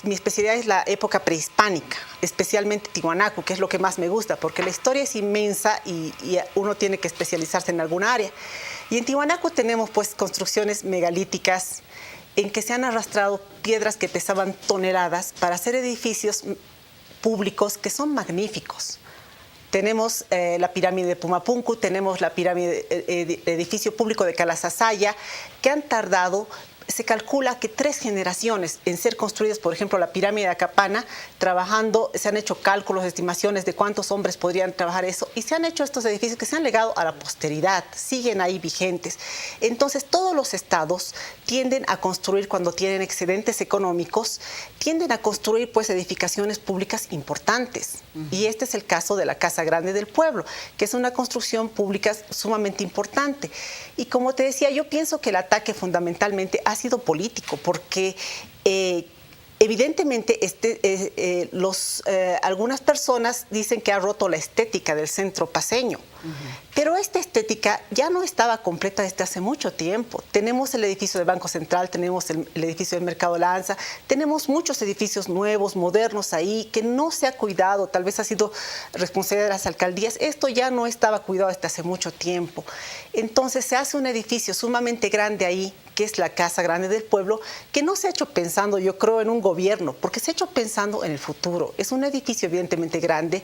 Mi especialidad es la época prehispánica, especialmente Tiwanaku, que es lo que más me gusta, porque la historia es inmensa y uno tiene que especializarse en alguna área. Y en Tiwanaku tenemos pues construcciones megalíticas en que se han arrastrado piedras que pesaban toneladas para hacer edificios públicos que son magníficos. Tenemos la pirámide de Pumapunku, tenemos la pirámide, el edificio público de Calasasaya, que han tardado. Se calcula que 3 generaciones en ser construidas, por ejemplo, la pirámide de Acapana, trabajando, se han hecho cálculos, estimaciones de cuántos hombres podrían trabajar eso, y se han hecho estos edificios que se han legado a la posteridad, siguen ahí vigentes. Entonces, todos los estados tienden a construir, cuando tienen excedentes económicos, tienden a construir pues edificaciones públicas importantes. Y este es el caso de la Casa Grande del Pueblo, que es una construcción pública sumamente importante. Y como te decía, yo pienso que el ataque fundamentalmente ha sido político, porque evidentemente algunas personas dicen que ha roto la estética del centro paceño, pero esta estética ya no estaba completa desde hace mucho tiempo. Tenemos el edificio del Banco Central, tenemos el edificio del Mercado Lanza, tenemos muchos edificios nuevos, modernos ahí, que no se ha cuidado, tal vez ha sido responsabilidad de las alcaldías. Esto ya no estaba cuidado desde hace mucho tiempo. Entonces se hace un edificio sumamente grande ahí, que es la Casa Grande del Pueblo, que no se ha hecho pensando, yo creo, en un gobierno, porque se ha hecho pensando en el futuro. Es un edificio evidentemente grande,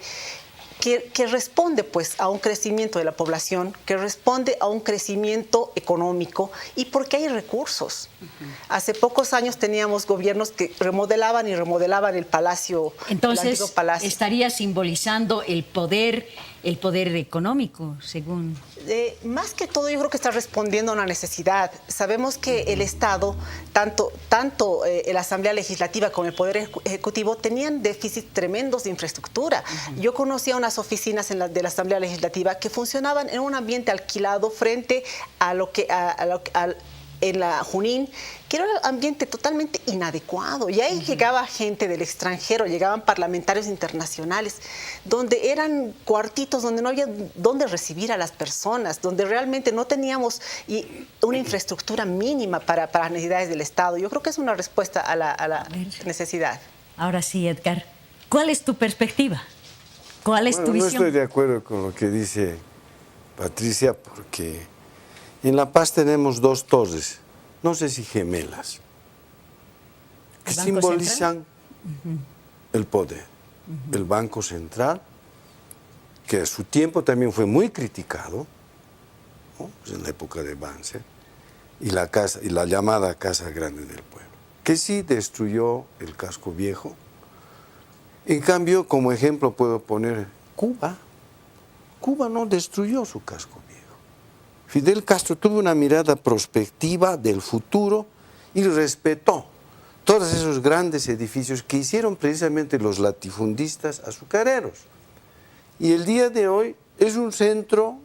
que responde pues a un crecimiento de la población, que responde a un crecimiento económico y porque hay recursos. Hace pocos años teníamos gobiernos que remodelaban y remodelaban el palacio. Entonces, el antiguo palacio. estaría simbolizando el poder económico, según... Más que todo, yo creo que está respondiendo a una necesidad. Sabemos que el Estado, tanto la Asamblea Legislativa como el Poder Ejecutivo, tenían déficits tremendos de infraestructura. Yo conocía unas oficinas de la Asamblea Legislativa que funcionaban en un ambiente alquilado frente a en la Junín, que era un ambiente totalmente inadecuado. Y ahí llegaba gente del extranjero, llegaban parlamentarios internacionales, donde eran cuartitos donde no había dónde recibir a las personas, donde realmente no teníamos una infraestructura mínima para las necesidades del Estado. Yo creo que es una respuesta a la necesidad. Ahora sí, Edgar, ¿cuál es tu perspectiva? ¿Cuál es tu visión? No estoy de acuerdo con lo que dice Patricia, porque en La Paz tenemos 2 torres, no sé si gemelas, que simbolizan el poder. El Banco Central, que a su tiempo también fue muy criticado, ¿no? Pues en la época de Banzer, y la llamada Casa Grande del Pueblo, que sí destruyó el casco viejo. En cambio, como ejemplo puedo poner Cuba. Cuba no destruyó su casco viejo. Fidel Castro tuvo una mirada prospectiva del futuro y respetó todos esos grandes edificios que hicieron precisamente los latifundistas azucareros. Y el día de hoy es un centro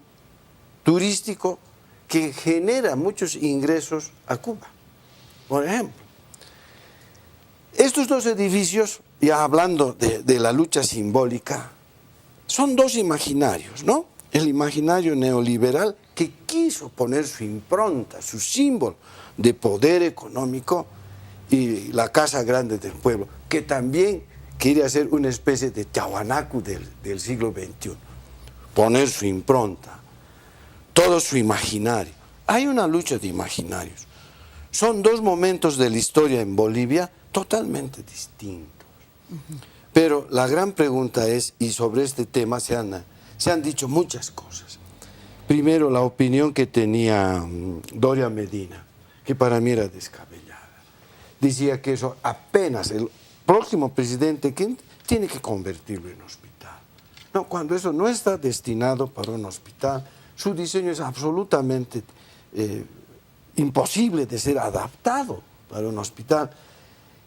turístico que genera muchos ingresos a Cuba, por ejemplo. Estos 2 edificios, ya hablando de la lucha simbólica, son 2 imaginarios, ¿no? El imaginario neoliberal, que quiso poner su impronta, su símbolo de poder económico, y la Casa Grande del Pueblo, que también quería ser una especie de Tiwanaku del siglo XXI, poner su impronta, todo su imaginario. Hay una lucha de imaginarios. Son 2 momentos de la historia en Bolivia totalmente distintos. Pero la gran pregunta es, y sobre este tema se han dicho muchas cosas. Primero, la opinión que tenía Doria Medina, que para mí era descabellada. Decía que eso apenas el próximo presidente tiene que convertirlo en hospital. No, cuando eso no está destinado para un hospital, su diseño es absolutamente imposible de ser adaptado para un hospital.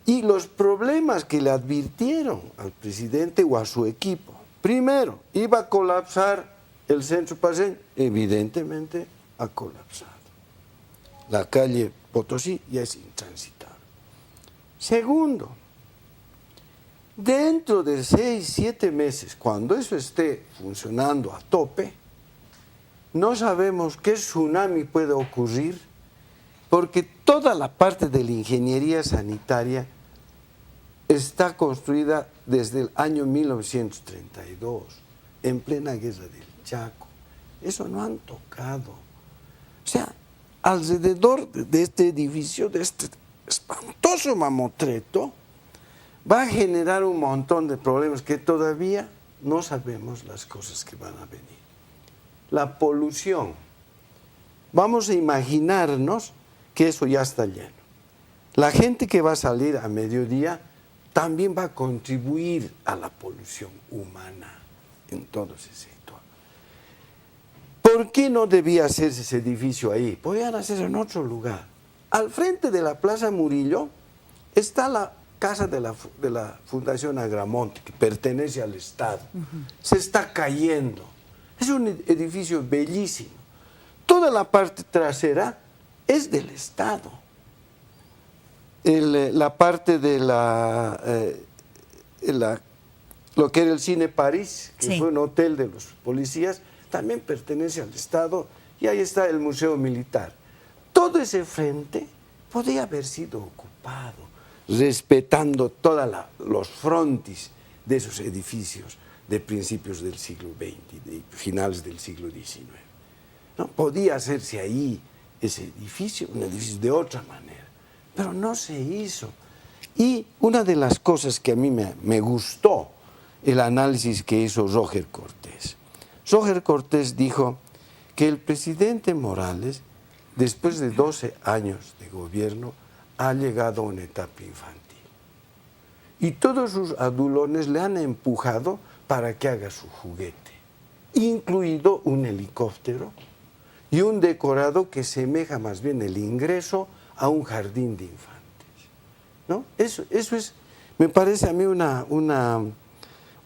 Y los problemas que le advirtieron al presidente o a su equipo. Primero, iba a colapsar el centro paceño. Evidentemente ha colapsado. La calle Potosí ya es intransitable. Segundo, dentro de 6, 7 meses, cuando eso esté funcionando a tope, no sabemos qué tsunami puede ocurrir, porque toda la parte de la ingeniería sanitaria está construida desde el año 1932, en plena guerra del Chaco. Eso no han tocado. O sea, alrededor de este edificio, de este espantoso mamotreto, va a generar un montón de problemas que todavía no sabemos las cosas que van a venir. La polución. Vamos a imaginarnos que eso ya está lleno. La gente que va a salir a mediodía también va a contribuir a la polución humana en todo ese sector. ¿Por qué no debía hacerse ese edificio ahí? Podían hacerse en otro lugar. Al frente de la Plaza Murillo está la casa de la Fundación Agramonte, que pertenece al Estado. Se está cayendo. Es un edificio bellísimo. Toda la parte trasera es del Estado. La parte de lo que era el Cine París, que fue un hotel de los policías, también pertenece al Estado, y ahí está el Museo Militar. Todo ese frente podía haber sido ocupado, respetando todos los frontis de esos edificios de principios del siglo XX, de finales del siglo XIX. ¿No? Podía hacerse ahí ese edificio, un edificio de otra manera, pero no se hizo. Y una de las cosas que a mí me gustó, el análisis que hizo Roger Cortés. Roger Cortés dijo que el presidente Morales, después de 12 años de gobierno, ha llegado a una etapa infantil. Y todos sus adulones le han empujado para que haga su juguete, incluido un helicóptero y un decorado que semeja más bien el ingreso a un jardín de infantes, ¿no? Eso es, me parece a mí una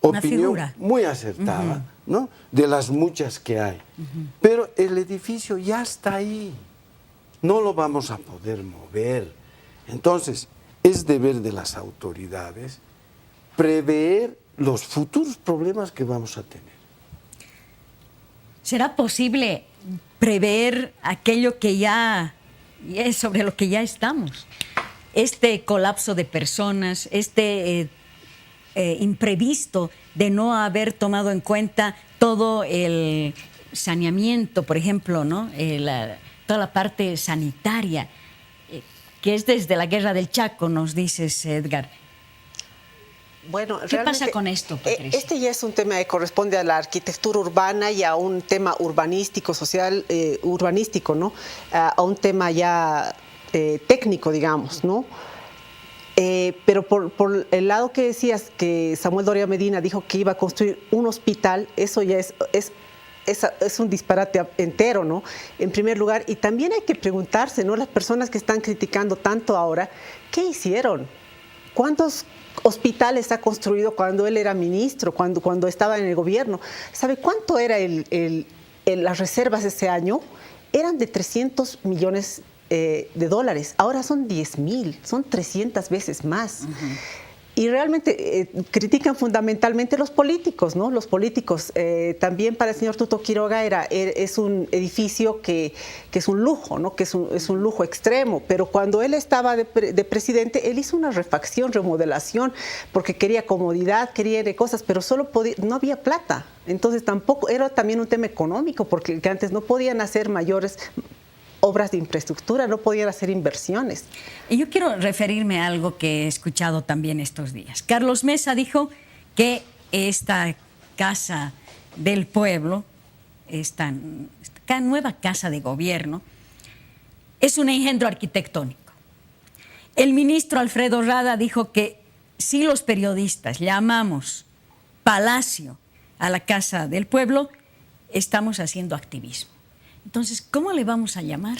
opinión muy acertada, ¿no? De las muchas que hay. Pero el edificio ya está ahí, no lo vamos a poder mover. Entonces, es deber de las autoridades prever los futuros problemas que vamos a tener. ¿Será posible prever aquello que ya es sobre lo que ya estamos? Este colapso de personas, imprevisto de no haber tomado en cuenta todo el saneamiento, por ejemplo, ¿no? Toda la parte sanitaria, que es desde la guerra del Chaco, nos dices, Edgar. Bueno, ¿qué pasa con esto, Patricia? Este ya es un tema que corresponde a la arquitectura urbana y a un tema urbanístico, social, urbanístico, ¿no? A un tema ya técnico, digamos, ¿no? Pero por el lado que decías, que Samuel Doria Medina dijo que iba a construir un hospital, eso ya es un disparate entero, ¿no? En primer lugar, y también hay que preguntarse, ¿no? Las personas que están criticando tanto ahora, ¿qué hicieron? ¿Cuántos hospitales ha construido cuando él era ministro, cuando estaba en el gobierno? ¿Sabe cuánto era las reservas ese año? Eran de 300 millones de dólares. Ahora son 10.000, son 300 veces más. Y realmente critican fundamentalmente los políticos, ¿no? Los políticos. También para el señor Tuto Quiroga es un edificio que es un lujo, ¿no? Que es un lujo extremo. Pero cuando él estaba de presidente, él hizo una refacción, remodelación, porque quería comodidad, quería cosas, pero no había plata. Entonces tampoco, era también un tema económico, porque antes no podían hacer mayores obras de infraestructura, no podían hacer inversiones. Y yo quiero referirme a algo que he escuchado también estos días. Carlos Mesa dijo que esta casa del pueblo, esta nueva casa de gobierno, es un engendro arquitectónico. El ministro Alfredo Rada dijo que si los periodistas llamamos palacio a la casa del pueblo, estamos haciendo activismo. Entonces, ¿cómo le vamos a llamar?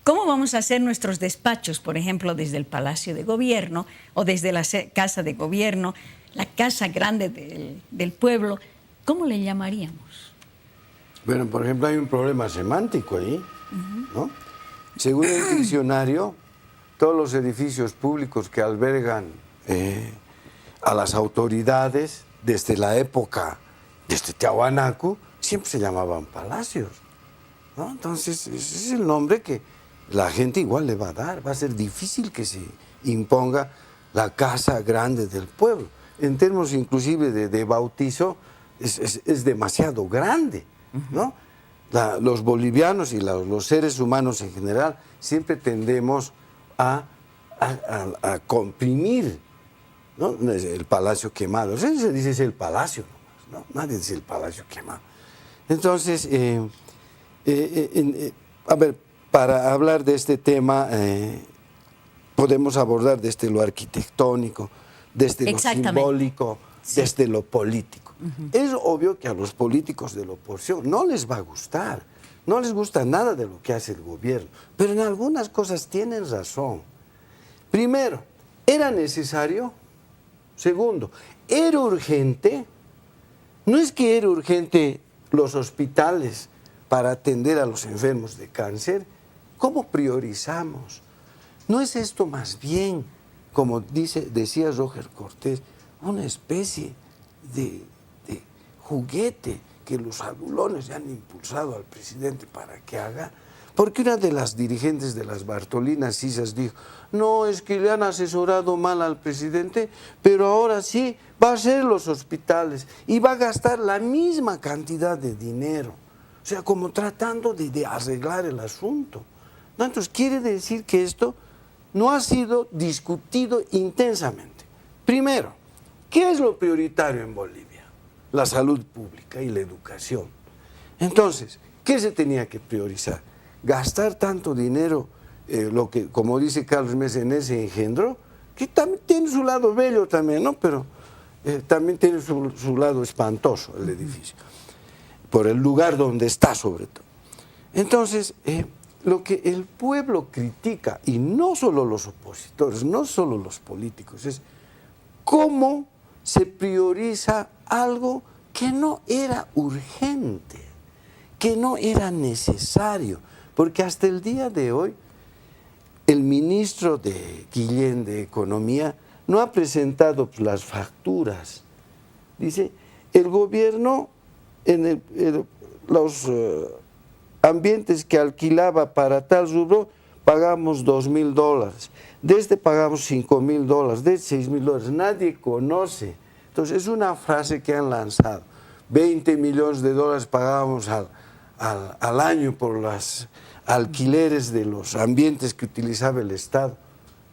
¿Cómo vamos a hacer nuestros despachos, por ejemplo, desde el Palacio de Gobierno o desde la Casa de Gobierno, la Casa Grande del Pueblo? ¿Cómo le llamaríamos? Bueno, por ejemplo, hay un problema semántico ahí, ¿no? Según el diccionario, todos los edificios públicos que albergan a las autoridades desde la época, desde Tiahuanaco, siempre se llamaban palacios, ¿no? Entonces, ese es el nombre que la gente igual le va a dar. Va a ser difícil que se imponga la casa grande del pueblo. En términos inclusive de bautizo, es demasiado grande, ¿no? Los bolivianos y los seres humanos en general siempre tendemos a comprimir, ¿no? El palacio quemado. Se dice es el palacio nomás, ¿no? Nadie dice el palacio quemado. Entonces, a ver, para hablar de este tema, podemos abordar desde lo arquitectónico, desde lo simbólico, sí, desde lo político. Es obvio que a los políticos de la oposición no les va a gustar, no les gusta nada de lo que hace el gobierno, pero en algunas cosas tienen razón. Primero, ¿era necesario? Segundo, ¿era urgente? No es que era urgente los hospitales para atender a los enfermos de cáncer. ¿Cómo priorizamos? ¿No es esto más bien, como decía Roger Cortés, una especie de juguete que los adulones han impulsado al presidente para que haga? Porque una de las dirigentes de las Bartolinas Cisas dijo, no, es que le han asesorado mal al presidente, pero ahora sí va a hacer los hospitales y va a gastar la misma cantidad de dinero. O sea, como tratando de arreglar el asunto. ¿No? Entonces, quiere decir que esto no ha sido discutido intensamente. Primero, ¿qué es lo prioritario en Bolivia? La salud pública y la educación. Entonces, ¿qué se tenía que priorizar? Gastar tanto dinero, lo que, como dice Carlos Mesa, en ese engendro, que también tiene su lado bello también, ¿no? Pero también tiene su lado espantoso el edificio, por el lugar donde está sobre todo. Entonces, lo que el pueblo critica, y no solo los opositores, no solo los políticos, es cómo se prioriza algo que no era urgente, que no era necesario, porque hasta el día de hoy el ministro de Guillén de Economía no ha presentado las facturas. Dice, el gobierno en los ambientes que alquilaba para tal rubro pagamos $2,000, de este pagamos $5,000, de este $6,000, nadie conoce. Entonces es una frase que han lanzado. $20 millones pagábamos al año por los alquileres de los ambientes que utilizaba el Estado,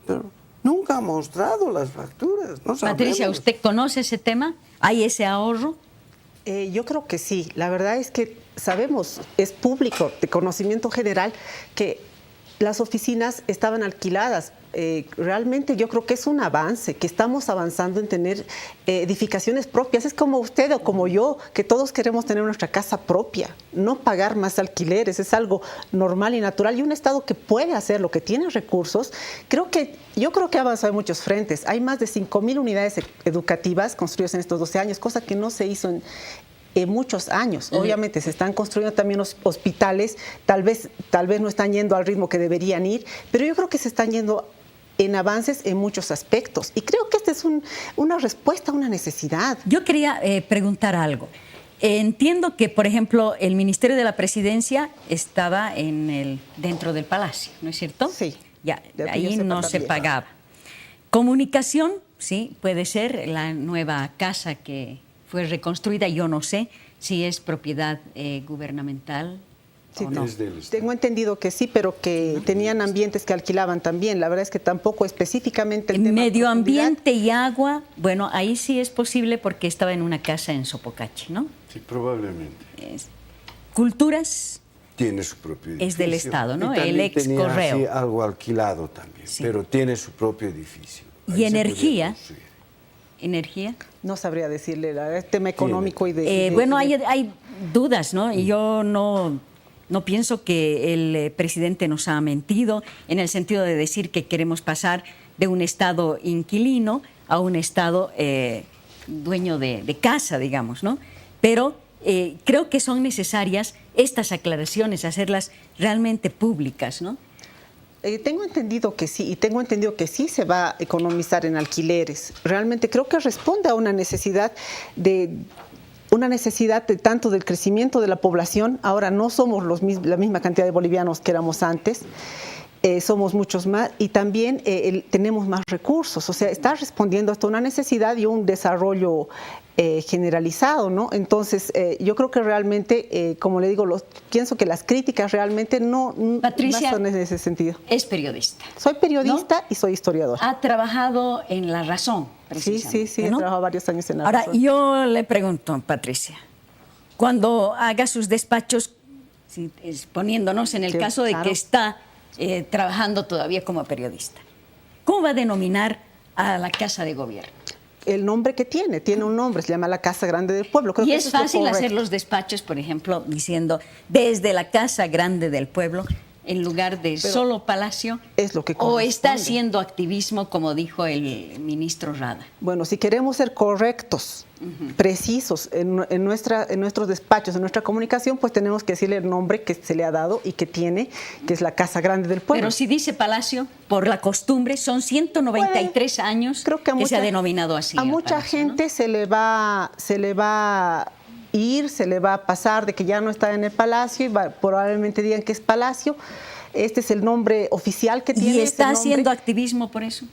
pero nunca ha mostrado las facturas. No Patricia, ¿usted conoce ese tema? ¿Hay ese ahorro? Yo creo que sí. La verdad es que sabemos, es público, de conocimiento general, que las oficinas estaban alquiladas. Realmente yo creo que es un avance, que estamos avanzando en tener edificaciones propias. Es como usted o como yo, que todos queremos tener nuestra casa propia, no pagar más alquileres. Es algo normal y natural. Y un Estado que puede hacerlo, que tiene recursos, yo creo que ha avanzado en muchos frentes. Hay más de 5,000 unidades educativas construidas en estos 12 años, cosa que no se hizo en muchos años. Obviamente se están construyendo también hospitales, tal vez no están yendo al ritmo que deberían ir, pero yo creo que se están yendo en avances en muchos aspectos. Y creo que esta es una respuesta a una necesidad. Yo quería preguntar algo. Entiendo que, por ejemplo, el Ministerio de la Presidencia estaba dentro del Palacio, ¿no es cierto? Sí. Ya, ahí no se pagaba. Comunicación, sí, puede ser la nueva casa que fue reconstruida, yo no sé si es propiedad gubernamental. Sí, ¿o no? Tengo entendido que sí, pero que tenían ambientes que alquilaban también. La verdad es que tampoco específicamente el tema medio ambiente y agua, bueno, ahí sí es posible porque estaba en una casa en Sopocachi, ¿no? Sí, probablemente. Culturas tiene su propio edificio. Es del Estado, ¿no? Y el ex tenía, correo. Sí, algo alquilado también, sí, pero tiene su propio edificio. ¿Y energía? ¿Energía? No sabría decirle, el tema económico y de... Bueno, hay dudas, ¿no? Y yo no pienso que el presidente nos ha mentido en el sentido de decir que queremos pasar de un Estado inquilino a un Estado dueño de casa, digamos, ¿no? Pero creo que son necesarias estas aclaraciones, hacerlas realmente públicas, ¿no? Tengo entendido que sí, y tengo entendido que sí se va a economizar en alquileres. Realmente creo que responde a una necesidad de tanto del crecimiento de la población. Ahora no somos la misma cantidad de bolivianos que éramos antes. somos muchos más y también tenemos más recursos, o sea, está respondiendo hasta una necesidad y un desarrollo generalizado, ¿no? Entonces, yo creo que realmente, como le digo, pienso que las críticas realmente no son en ese sentido. Es periodista. Soy periodista, ¿no? Y soy historiadora. Ha trabajado en La Razón, precisamente. Sí, ¿no? He trabajado varios años en La Razón. Ahora, yo le pregunto, Patricia, cuando haga sus despachos, poniéndonos en el caso de que está trabajando todavía como periodista, ¿cómo va a denominar a la Casa de Gobierno? El nombre que tiene un nombre, se llama la Casa Grande del Pueblo. Creo y que es fácil hacer los despachos, por ejemplo, diciendo desde la Casa Grande del Pueblo, en lugar de solo Palacio, es lo que o está haciendo activismo, como dijo el ministro Rada. Bueno, si queremos ser correctos, precisos en nuestros despachos, en nuestra comunicación, pues tenemos que decirle el nombre que se le ha dado y que tiene, que es la Casa Grande del Pueblo. Pero si dice Palacio, por la costumbre, son 193 años creo que se ha denominado así. A mucha Palacio, gente, ¿no? se le va se le va a pasar de que ya no está en el Palacio y probablemente digan que es Palacio. Este es el nombre oficial que tiene. ¿Y está haciendo activismo por eso?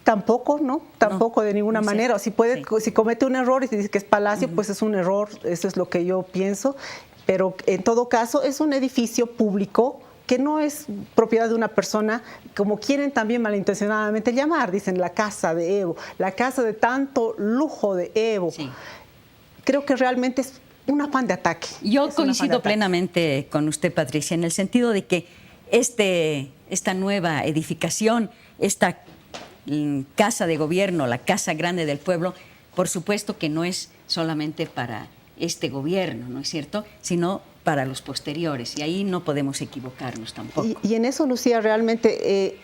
Tampoco, ¿no? Tampoco de ninguna manera. Si comete un error y se dice que es Palacio, pues es un error, eso es lo que yo pienso. Pero en todo caso es un edificio público que no es propiedad de una persona, como quieren también malintencionadamente llamar, dicen la casa de Evo, la casa de tanto lujo de Evo. Sí. Creo que realmente es un afán de ataque. Yo coincido plenamente con usted, Patricia, en el sentido de que esta nueva edificación, esta Casa de Gobierno, la Casa Grande del Pueblo, por supuesto que no es solamente para este gobierno, ¿no es cierto?, sino para los posteriores, y ahí no podemos equivocarnos tampoco. Y en eso, Lucía, realmente,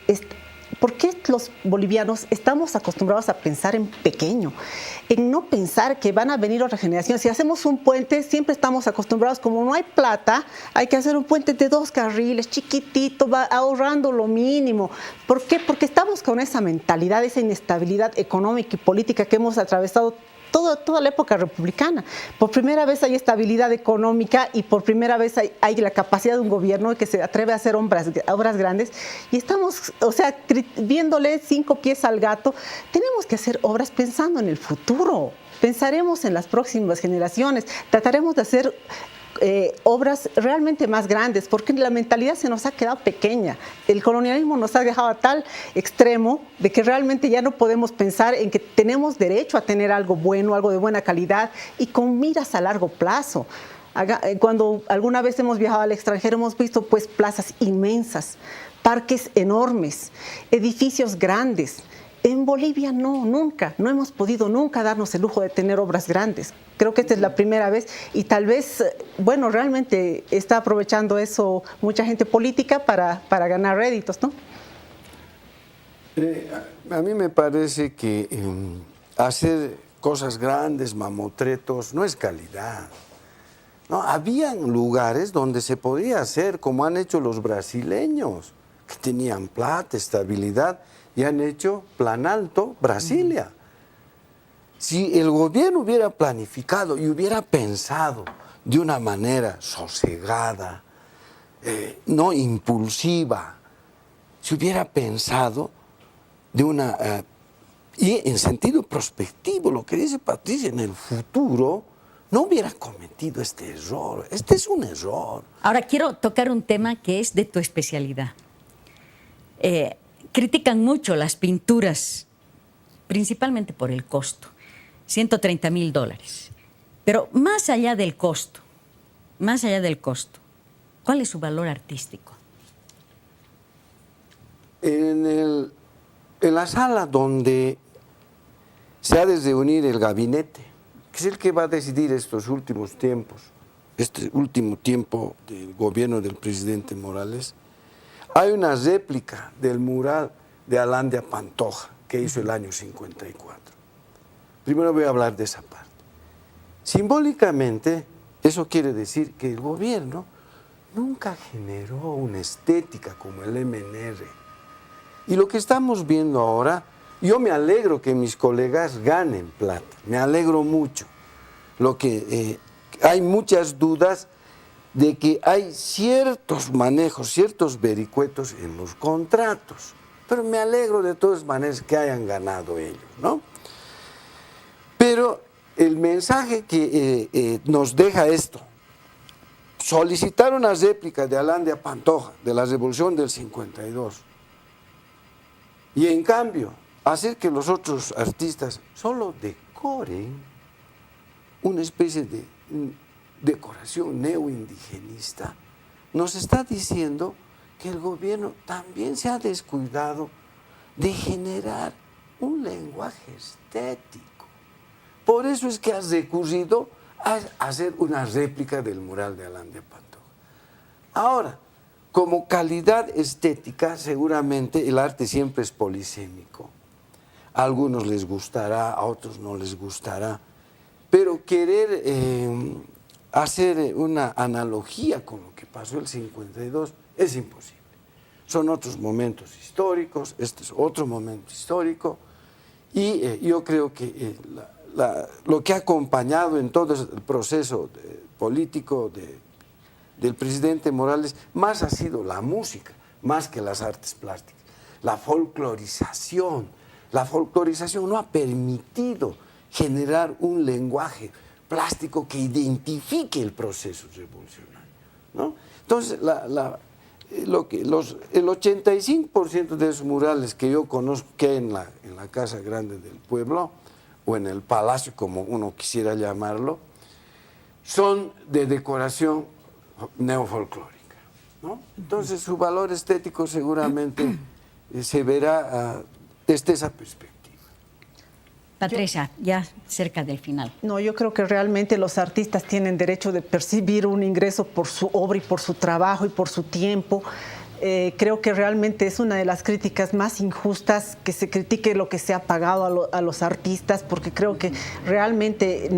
¿por qué los bolivianos estamos acostumbrados a pensar en pequeño? En no pensar que van a venir otras generaciones. Si hacemos un puente, siempre estamos acostumbrados, como no hay plata, hay que hacer un puente de 2 carriles, chiquitito, va ahorrando lo mínimo. ¿Por qué? Porque estamos con esa mentalidad, esa inestabilidad económica y política que hemos atravesado toda la época republicana. Por primera vez hay estabilidad económica y por primera vez hay la capacidad de un gobierno que se atreve a hacer obras grandes y estamos, o sea, viéndole 5 pies al gato. Tenemos que hacer obras pensando en el futuro. Pensaremos en las próximas generaciones. Trataremos de hacer obras realmente más grandes, porque la mentalidad se nos ha quedado pequeña. El colonialismo nos ha dejado a tal extremo de que realmente ya no podemos pensar en que tenemos derecho a tener algo bueno, algo de buena calidad y con miras a largo plazo. Cuando alguna vez hemos viajado al extranjero hemos visto pues plazas inmensas, parques enormes, edificios grandes. En Bolivia no hemos podido nunca darnos el lujo de tener obras grandes. Creo que esta es la primera vez y tal vez, bueno, realmente está aprovechando eso mucha gente política para ganar réditos, ¿no? A mí me parece que hacer cosas grandes, mamotretos, no es calidad. No, habían lugares donde se podía hacer como han hecho los brasileños, que tenían plata, estabilidad, y han hecho Plan Alto, Brasilia. Si el gobierno hubiera planificado y hubiera pensado de una manera sosegada, no impulsiva, si hubiera pensado de una... y en sentido prospectivo, lo que dice Patricia, en el futuro, no hubiera cometido este error. Este es un error. Ahora quiero tocar un tema que es de tu especialidad. Critican mucho las pinturas, principalmente por el costo, $130,000. Pero más allá del costo, ¿cuál es su valor artístico? En la sala donde se ha de reunir el gabinete, que es el que va a decidir estos últimos tiempos, este último tiempo del gobierno del presidente Morales, hay una réplica del mural de Alandia Pantoja que hizo el año 54. Primero voy a hablar de esa parte. Simbólicamente, eso quiere decir que el gobierno nunca generó una estética como el MNR. Y lo que estamos viendo ahora, yo me alegro que mis colegas ganen plata, me alegro mucho. Lo que hay muchas dudas de que hay ciertos manejos, ciertos vericuetos en los contratos. Pero me alegro de todas maneras que hayan ganado ellos, ¿no? Pero el mensaje que nos deja esto, solicitar una réplica de Alán de Pantoja, de la Revolución del 52, y en cambio hacer que los otros artistas solo decoren una especie de decoración neoindigenista, nos está diciendo que el gobierno también se ha descuidado de generar un lenguaje estético. Por eso es que has recurrido a hacer una réplica del mural de Alán de Pantoja. Ahora, como calidad estética, seguramente el arte siempre es polisémico. A algunos les gustará, a otros no les gustará, pero querer hacer una analogía con lo que pasó el 52 es imposible. Son otros momentos históricos, este es otro momento histórico, y yo creo que lo que ha acompañado en todo el proceso político del presidente Morales, más ha sido la música, más que las artes plásticas. La folclorización no ha permitido generar un lenguaje plástico que identifique el proceso revolucionario, ¿no? Entonces, el 85% de esos murales que yo conozco que hay en la Casa Grande del Pueblo, o en el Palacio, como uno quisiera llamarlo, son de decoración neofolclórica, ¿no? Entonces, su valor estético seguramente se verá desde esa perspectiva. Patricia, ya cerca del final. No, yo creo que realmente los artistas tienen derecho de percibir un ingreso por su obra y por su trabajo y por su tiempo. Creo que realmente es una de las críticas más injustas que se critique lo que se ha pagado a los artistas, porque creo que realmente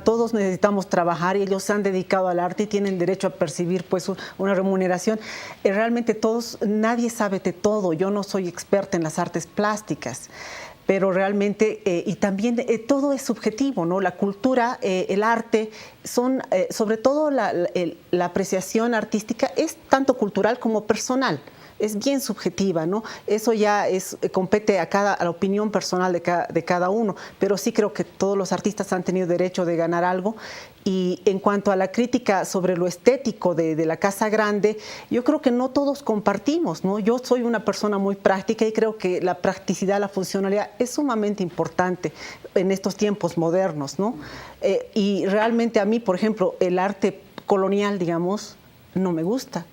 todos necesitamos trabajar y ellos se han dedicado al arte y tienen derecho a percibir pues una remuneración. Realmente nadie sabe de todo. Yo no soy experta en las artes plásticas, pero realmente, y también todo es subjetivo, ¿no? La cultura, el arte, son, sobre todo la apreciación artística es tanto cultural como personal. Es bien subjetiva, ¿no? Eso ya compete a la opinión personal de cada uno, pero sí creo que todos los artistas han tenido derecho de ganar algo. Y en cuanto a la crítica sobre lo estético de la Casa Grande, yo creo que no todos compartimos, ¿no? Yo soy una persona muy práctica y creo que la practicidad, la funcionalidad es sumamente importante en estos tiempos modernos, ¿no? Y realmente a mí, por ejemplo, el arte colonial, digamos, no me gusta.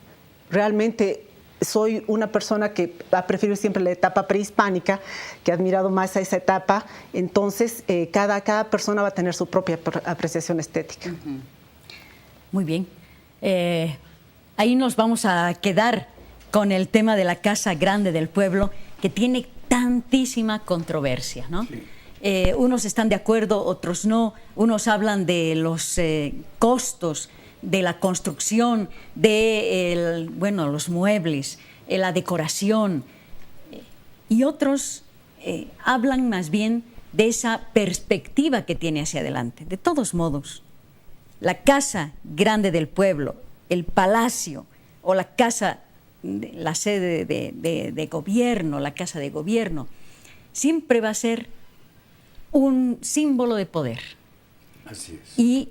Realmente soy una persona que ha preferido siempre la etapa prehispánica, que ha admirado más a esa etapa. Entonces, cada persona va a tener su propia apreciación estética. Uh-huh. Muy bien. Ahí nos vamos a quedar con el tema de la Casa Grande del Pueblo, que tiene tantísima controversia, ¿no? Sí. Unos están de acuerdo, otros no. Unos hablan de los costos de la construcción, de los muebles, la decoración, y otros hablan más bien de esa perspectiva que tiene hacia adelante. De todos modos, la Casa Grande del Pueblo, el Palacio o la sede de gobierno, la Casa de Gobierno, siempre va a ser un símbolo de poder. Así es. Y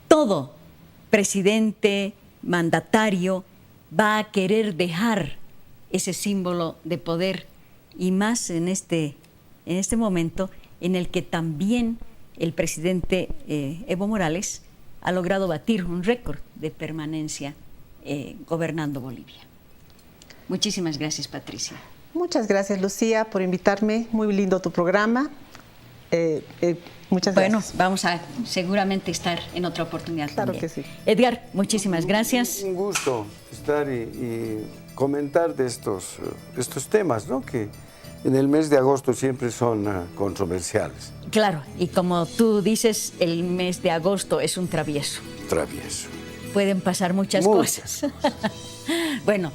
todo presidente, mandatario, va a querer dejar ese símbolo de poder, y más en este momento en el que también el presidente Evo Morales ha logrado batir un récord de permanencia gobernando Bolivia. Muchísimas gracias, Patricia. Muchas gracias, Lucía, por invitarme. Muy lindo tu programa. Muchas gracias. Bueno, vamos a seguramente estar en otra oportunidad. Claro también. Que sí. Edgar, muchísimas gracias. Un gusto estar y comentar de estos temas, ¿no? Que en el mes de agosto siempre son controversiales. Claro, y como tú dices, el mes de agosto es un travieso. Travieso. Pueden pasar muchas cosas. Bueno,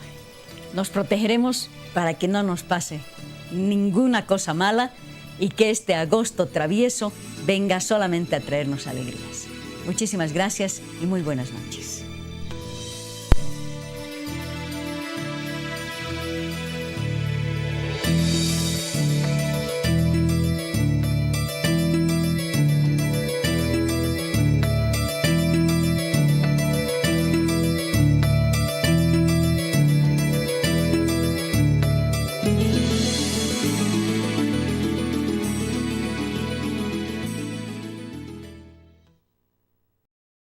nos protegeremos para que no nos pase ninguna cosa mala y que este agosto travieso venga solamente a traernos alegrías. Muchísimas gracias y muy buenas noches.